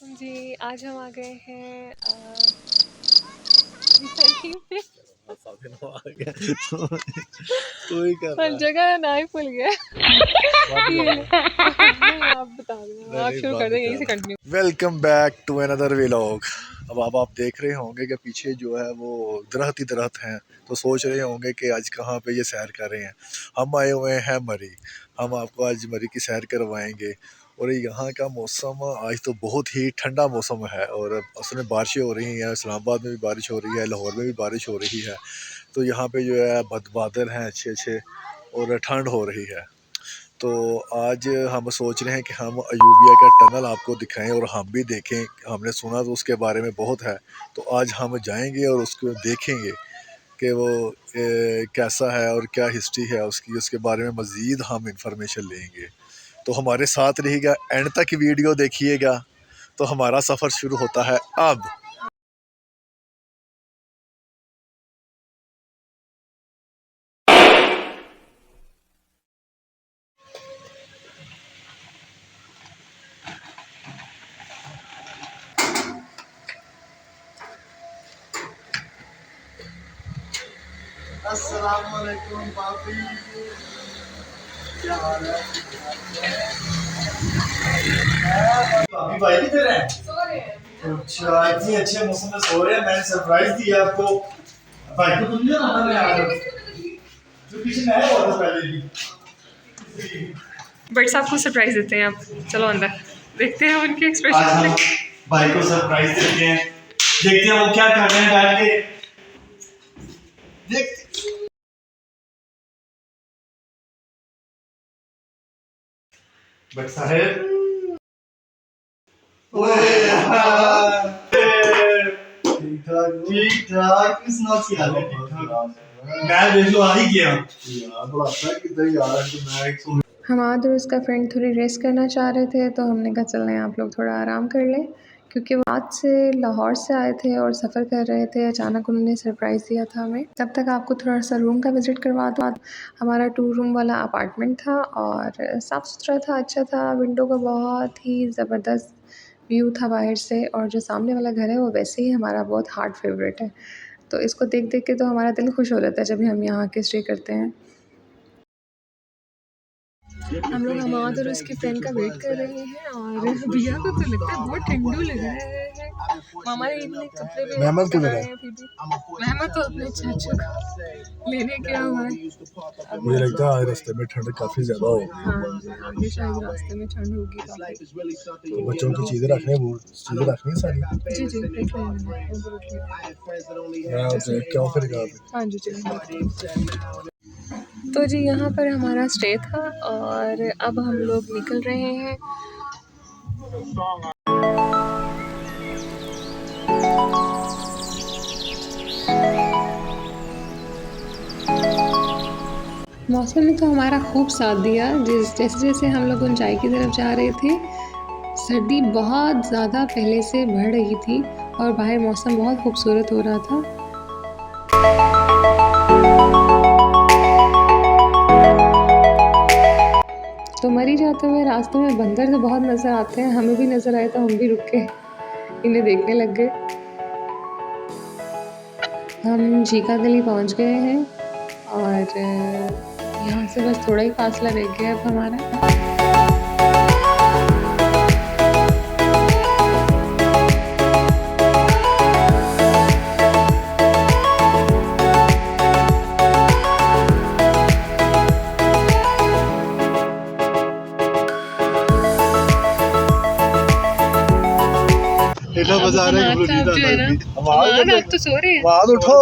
जी, आज हम आ गए हैं तू ही कर पर रहा जगह का ना ही भूल गया। नहीं आप बता दो, आप शुरू कर दो यहीं से continue. Welcome back to another vlog. अब आप देख रहे होंगे कि पीछे जो है वो दरख्त ही दरख्त हैं, तो सोच रहे होंगे कि आज कहाँ पे ये सैर कर रहे हैं। हम आए हुए हैं मरी। हम आपको आज मरी की सैर करवाएंगे। और यहाँ का मौसम आज तो बहुत ही ठंडा मौसम है और उसमें बारिशें हो रही हैं। इस्लामाबाद में भी बारिश हो रही है, लाहौर में भी बारिश हो रही है। तो यहाँ पे जो है बादल हैं अच्छे अच्छे और ठंड हो रही है। तो आज हम सोच रहे हैं कि हम अयूबिया का टनल आपको दिखाएं और हम भी देखें। हमने सुना तो उसके बारे में बहुत है, तो आज हम जाएंगे और उसको देखेंगे कि वो कैसा है और क्या हिस्ट्री है उसकी। उसके बारे में मज़ीद हम इंफॉर्मेशन लेंगे। तो हमारे साथ रहिएगा, एंड तक वीडियो देखिएगा। तो हमारा सफ़र शुरू होता है अब। अस्सलाम वालेकुम पापी, क्या हाल है? पापी भाई किधर हैं? सो रहे हैं। अच्छा, इतने अच्छे मौसम में सो रहे हैं। मैंने सरप्राइज दिया आपको। भाई को तुम नहीं आना में यार, जो पीछे मैं हुआ था पहले भी। बट साहब को सरप्राइज देते हैं आप, चलो अंदर देखते हैं उनके आज एक्सप्रेशन। हम भाई को सरप्राइज देते हैं, देखते हैं वो क्या कर रहे हैं बैठ के। देखते बट साहेब, ओए यार, ठीक ठाक किस नौच की हाल है? ठीक ठाक। मैं देख लो आ ही गया यार, बड़ा अच्छा किधर यार है। तो मैं एक सो हमाद और उसका फ्रेंड थोड़ी रेस्ट करना चाह रहे थे, तो हमने कहा चल रहे हैं आप लोग थोड़ा आराम कर लें, क्योंकि वो आज से लाहौर से आए थे और सफ़र कर रहे थे। अचानक उन्होंने सरप्राइज़ दिया था हमें। तब तक आपको थोड़ा सा रूम का विज़िट करवा दूँ। हमारा 2 रूम वाला अपार्टमेंट था और साफ़ सुथरा था, अच्छा था। विंडो का बहुत ही ज़बरदस्त व्यू था बाहर से, और जो सामने वाला घर है वो वैसे ही हमारा बहुत हार्ट फेवरेट है। तो इसको देख देख के तो हमारा दिल खुश हो जाता है जब भी हम यहाँ आके स्टे करते हैं। हम लोग हमाद और उसके फ्रेंड का वेट कर रहे हैं, और भैया को तो लगता है बहुत ठंडू लग रहा है। मामा ने इतने कपड़े पे मेहमान किधर है? फिर भी मेहमान तो अपने चाचू को लेने गया हुआ है। मुझे लगता है आज रास्ते में ठंड काफी ज्यादा हो। हाँ आगे शायद रास्ते में ठंड होगी काफी। तो बच्चों की चीजें रखने, वो चीजें रखनी सारी। जी जी रख लेंगे। क्यों फिर हाँ जी चलिए। तो जी यहाँ पर हमारा स्टे था और अब हम लोग निकल रहे हैं। मौसम ने तो हमारा खूब साथ दिया। जैसे जैसे हम लोग ऊंचाई की तरफ जा रहे थे, सर्दी बहुत ज़्यादा पहले से बढ़ रही थी और बाहर मौसम बहुत खूबसूरत हो रहा था। तो मरी जाते हुए रास्ते में बंदर तो बहुत नज़र आते हैं, हमें भी नज़र आए तो हम भी रुक के इन्हें देखने लग गए। हम झीका गली पहुंच गए हैं और यहाँ से बस थोड़ा ही फासला रह गया अब हमारा। बाजार है आप तो सो रहे हैं। उठो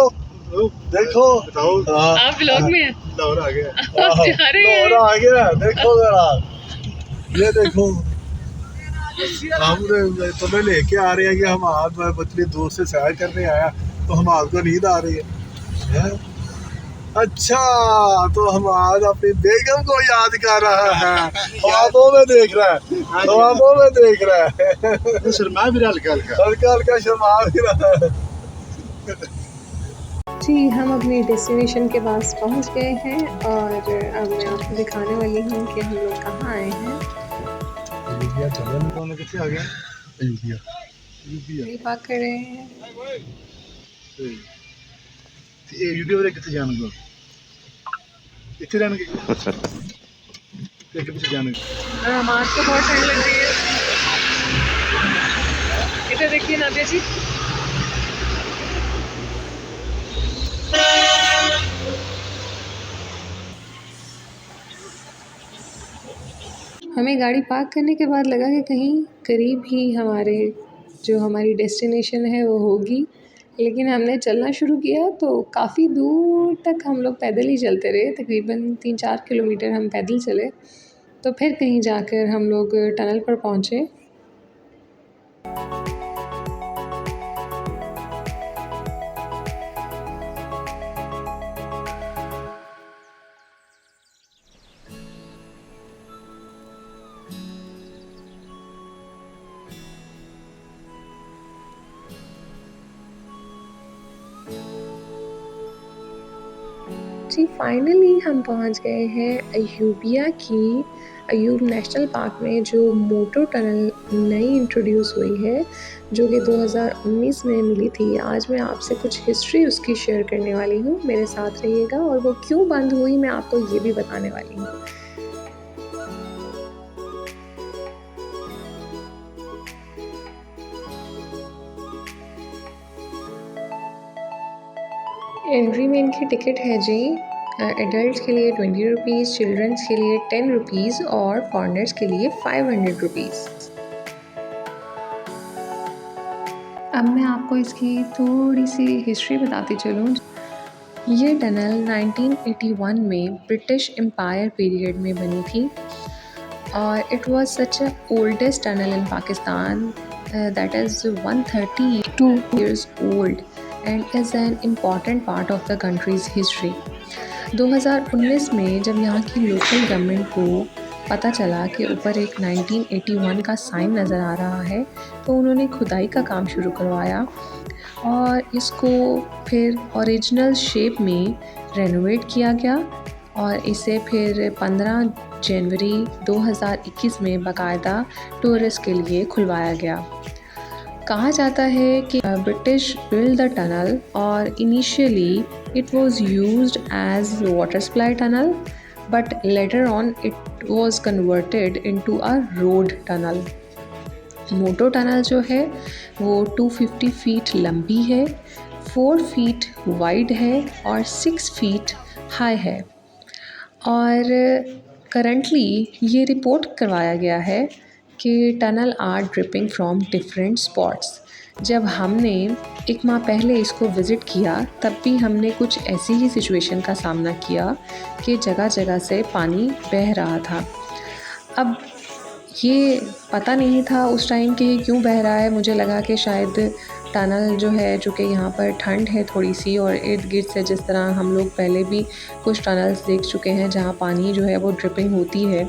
देखो, आप व्लॉग में हैं। लाहौर आ गया, आप जा रहे हैं। लाहौर आ गया। देखो जरा, ये देखो, हम तुम्हें लेके आ रहे हैं कि हम आज इतनी दूर से सैर करने आया, तो हम आपको नींद आ रही है? अच्छा, तो हम आज अपनी बेगम को याद कर रहा है, ख्वाबों में देख रहा है, ख्वाबों में देख रहा है। शर्मा भी हल्का हल्का शर्मा भी रहा है। जी हम अपने डेस्टिनेशन के पास पहुंच गए हैं और अब मैं आपको दिखाने वाली हूँ कि हम लोग कहाँ आए हैं। कितने आ गया? यूबिया यूबिया गाड़ी पार्क कर रहे हैं। ਤੇ ਇਹ यूबिया वाले कितने जाएंगे ਇੱਥੇ ਰਹਿਣਗੇ ਤੇ ਕਿੱਥੇ ਜਾਣਗੇ और हमारे को बहुत ठंड लग रही है। इधर देखिए नादिया जी, हमें गाड़ी पार्क करने के बाद लगा कि कहीं करीब ही हमारी डेस्टिनेशन है वो होगी, लेकिन हमने चलना शुरू किया तो काफ़ी दूर तक हम लोग पैदल ही चलते रहे। तकरीबन 3-4 किलोमीटर हम पैदल चले, तो फिर कहीं जाकर हम लोग टनल पर पहुँचे। जी फाइनली हम पहुंच गए हैं अयूब नेशनल पार्क में, जो मोटो टनल नई इंट्रोड्यूस हुई है, जो कि 2019 में मिली थी। आज मैं आपसे कुछ हिस्ट्री उसकी शेयर करने वाली हूँ, मेरे साथ रहिएगा। और वो क्यों बंद हुई मैं आपको ये भी बताने वाली हूँ। एंट्री में इनकी टिकट है जी, एडल्ट के लिए 20 रुपीज़, चिल्ड्रंस के लिए 10 रुपीज़ और फॉरेनर्स के लिए 500 रुपीज़। अब मैं आपको इसकी थोड़ी सी हिस्ट्री बताती चलूँ। ये टनल 1981 में ब्रिटिश एम्पायर पीरियड में बनी थी और it was such a oldest tunnel in Pakistan that is 132 years old and is an important part of the country's history. 2019 में जब यहाँ की लोकल गवर्नमेंट को पता चला कि ऊपर एक 1981 का साइन नज़र आ रहा है, तो उन्होंने खुदाई का काम शुरू करवाया और इसको फिर ओरिजिनल शेप में रेनोवेट किया गया और इसे फिर 15 जनवरी 2021 में बाकायदा टूरिस्ट के लिए खुलवाया गया। कहा जाता है कि ब्रिटिश बिल्ड द टनल और initially it was used as water supply tunnel, but later on it was converted into a road tunnel. मोटो टनल जो है वो 250 फीट लंबी है, 4 फीट वाइड है और 6 फीट हाई है। और करंटली ये रिपोर्ट करवाया गया है कि tunnel are dripping from different spots. जब हमने 1 माह पहले इसको विज़िट किया तब भी हमने कुछ ऐसी ही सिचुएशन का सामना किया कि जगह जगह से पानी बह रहा था। अब ये पता नहीं था उस टाइम कि ये क्यों बह रहा है। मुझे लगा कि शायद टनल जो है, चूँकि यहाँ पर ठंड है थोड़ी सी और इर्द गिर्द से जिस तरह हम लोग पहले भी कुछ टनल्स देख चुके हैं जहाँ पानी जो है वो ड्रिपिंग होती है,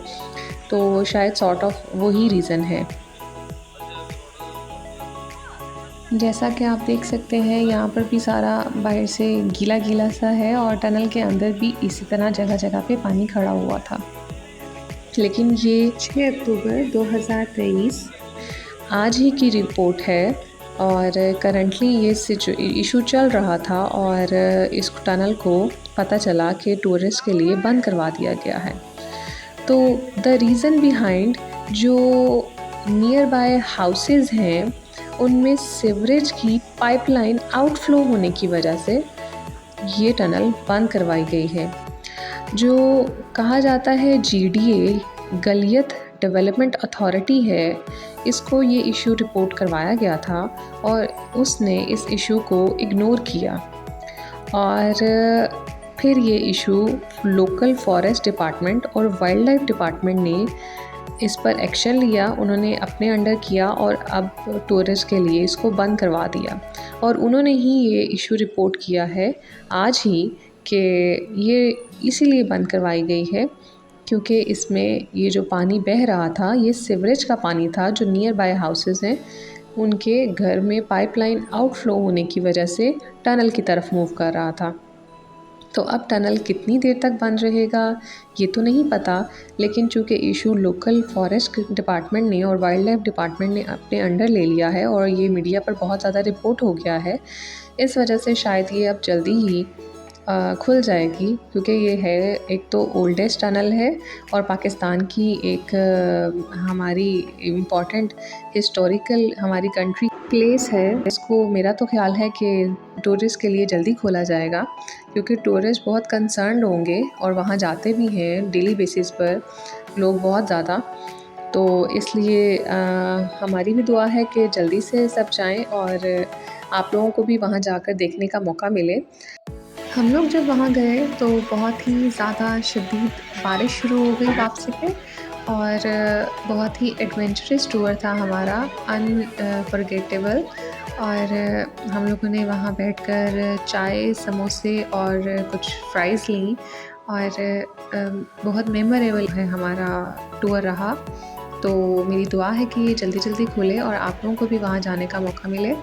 तो शायद सॉर्ट ऑफ वही रीज़न है। जैसा कि आप देख सकते हैं यहाँ पर भी सारा बाहर से गीला गीला सा है और टनल के अंदर भी इसी तरह जगह जगह पे पानी खड़ा हुआ था। लेकिन ये 6 अक्टूबर 2023 आज ही की रिपोर्ट है और करंटली ये इशू चल रहा था और इस टनल को पता चला कि टूरिस्ट के लिए बंद करवा दिया गया है। तो द रीज़न बिहाइंड जो नियर बाय हाउसेस हैं उनमें सीवरेज की पाइपलाइन आउटफ्लो होने की वजह से ये टनल बंद करवाई गई है। जो कहा जाता है GDA गलियत डेवलपमेंट अथॉरिटी है, इसको ये इशू रिपोर्ट करवाया गया था और उसने इस इशू को इग्नोर किया और फिर ये इशू लोकल फॉरेस्ट डिपार्टमेंट और वाइल्ड लाइफ डिपार्टमेंट ने इस पर एक्शन लिया। उन्होंने अपने अंडर किया और अब टूरिस्ट के लिए इसको बंद करवा दिया और उन्होंने ही ये इशू रिपोर्ट किया है आज ही कि ये इसीलिए बंद करवाई गई है क्योंकि इसमें ये जो पानी बह रहा था ये सीवरेज का पानी था जो नियर बाय हाउसेस हैं उनके घर में पाइपलाइन आउटफ्लो होने की वजह से टनल की तरफ मूव कर रहा था। तो अब टनल कितनी देर तक बंद रहेगा ये तो नहीं पता, लेकिन चूँकि इशू लोकल फॉरेस्ट डिपार्टमेंट ने और वाइल्ड लाइफ डिपार्टमेंट ने अपने अंडर ले लिया है और ये मीडिया पर बहुत ज़्यादा रिपोर्ट हो गया है, इस वजह से शायद ये अब जल्दी ही खुल जाएगी, क्योंकि ये है एक तो ओल्डेस्ट टनल है और पाकिस्तान की एक हमारी इम्पॉर्टेंट हिस्टोरिकल हमारी कंट्री प्लेस है। इसको मेरा तो ख्याल है कि टूरिस्ट के लिए जल्दी खोला जाएगा, क्योंकि टूरिस्ट बहुत कंसर्न्ड होंगे और वहाँ जाते भी हैं डेली बेसिस पर लोग बहुत ज़्यादा। तो इसलिए हमारी भी दुआ है कि जल्दी से सब जाएं और आप लोगों को भी वहाँ जाकर देखने का मौका मिले। हम लोग जब वहाँ गए तो बहुत ही ज़्यादा शदीद बारिश शुरू हो गई वापसी पे, और बहुत ही एडवेंचरस टूर था हमारा, अनफॉरगेटेबल। और हम लोगों ने वहाँ बैठकर चाय, समोसे और कुछ फ्राइज़ ली, और बहुत मेमोरेबल है हमारा टूर रहा। तो मेरी दुआ है कि ये जल्दी जल्दी खुले और आप लोगों को भी वहाँ जाने का मौका मिले।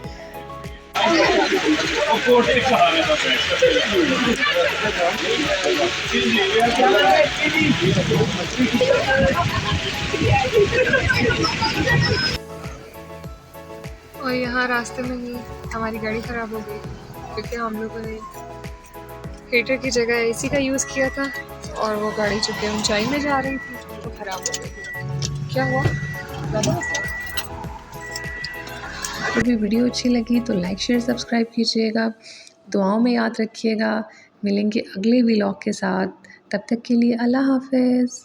और यहाँ रास्ते में ही हमारी गाड़ी ख़राब हो गई, क्योंकि हम लोगों ने हीटर की जगह एसी का यूज़ किया था और वो गाड़ी चूँकि ऊंचाई में जा रही थी तो ख़राब हो गई। क्या हुआ? तो भी वीडियो अच्छी लगी तो लाइक शेयर सब्सक्राइब कीजिएगा, दुआओं में याद रखिएगा। मिलेंगे अगले व्लॉग के साथ, तब तक के लिए अल्लाह हाफ़िज़।